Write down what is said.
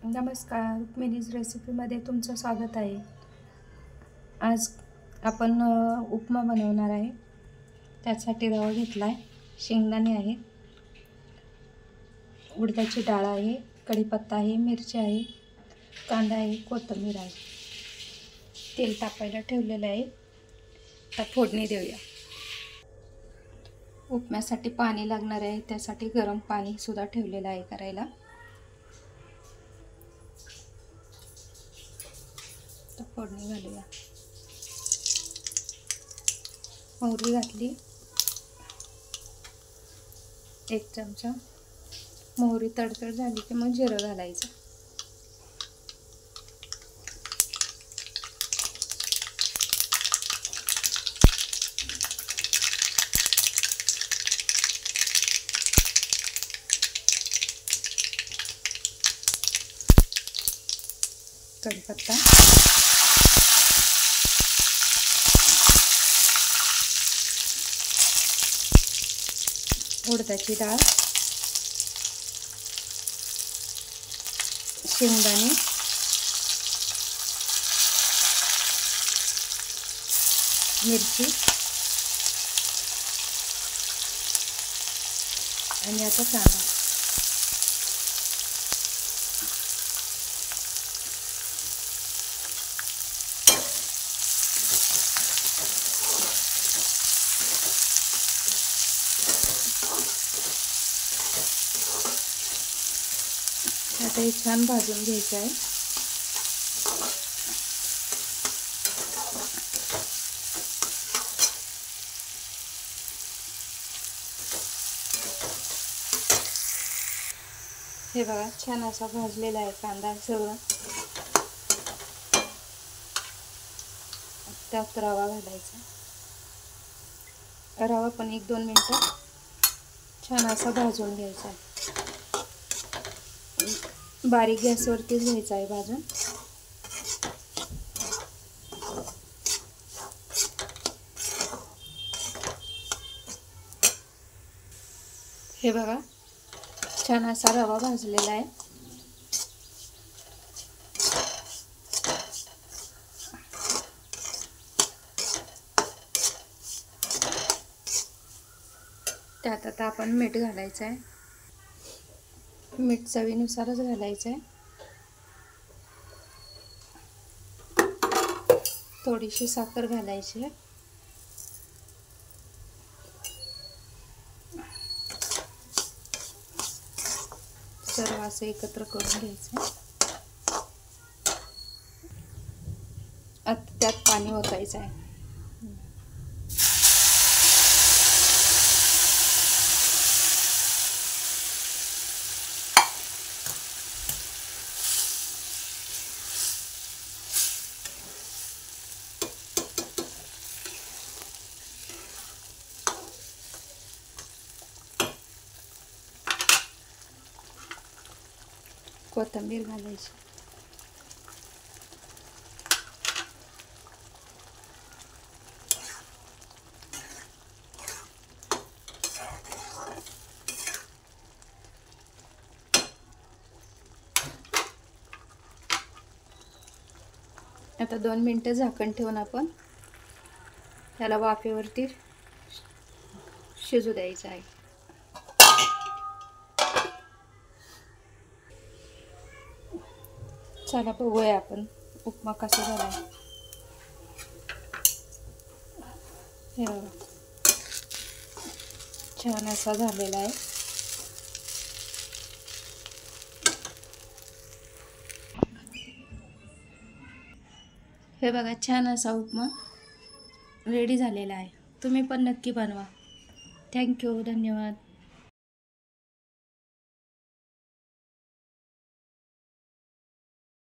नमस्कार, रुक्मिणीज रेसिपीमध्ये तुमचं स्वागत आहे। आज आपण उपमा बनवणार आहे। त्यासाठी रवा घेतला आहे, शेंगदाणे आहेत, उडदाची डाळ आहे, कढीपत्ता आहे, मिरची आहे, कांदा आहे, कोथिंबीर आहे। तेल तापायला ठेवलेलं आहे। आता फोडणी देऊया। उपम्यासाठी पाणी लागणार आहे, त्यासाठी गरम पाणी सुद्धा ठेवलेलं आहे करायला। फोडणी घालूया। मोहरी घातली, 1 चमचा। मोहरी तडतड झाली की मग जिरं घालायचं। कढीपत्ता, उडदाची डाळ, शेंगदाणे, मिरची आणि आता कांदा। आता हे छान भाजून घ्यायचं आहे। हे बघा, छान असा भाजलेला आहे कांदा सगळं। त्यात रवा घालायचा। रवा पण 1-2 मिनिटं छान असा भाजून घ्यायचा आहे। बारीक गॅसवरतीच घ्यायचा आहे भाजून। हे बघा, छान असा रवा भाजलेला आहे। त्यात आता आपण मीठ घालायचं आहे। मीठ चवीनुसारच घालायचं आहे। थोडीशी साखर घालायची आहे। सर्व असं एकत्र करून घ्यायचं। आता त्यात पाणी ओतायचं आहे। कोथिंबीर घालायची। आता 2 मिनिटं झाकण ठेवून आपण त्याला वाफेवरती शिजू द्यायचं आहे। चला बघूया आपण उपमा कसा झाला। हे छान असा झालेला आहे। हे बघा, छान असा उपमा रेडी झालेला आहे। तुम्ही पण नक्की बनवा। थँक्यू, धन्यवाद।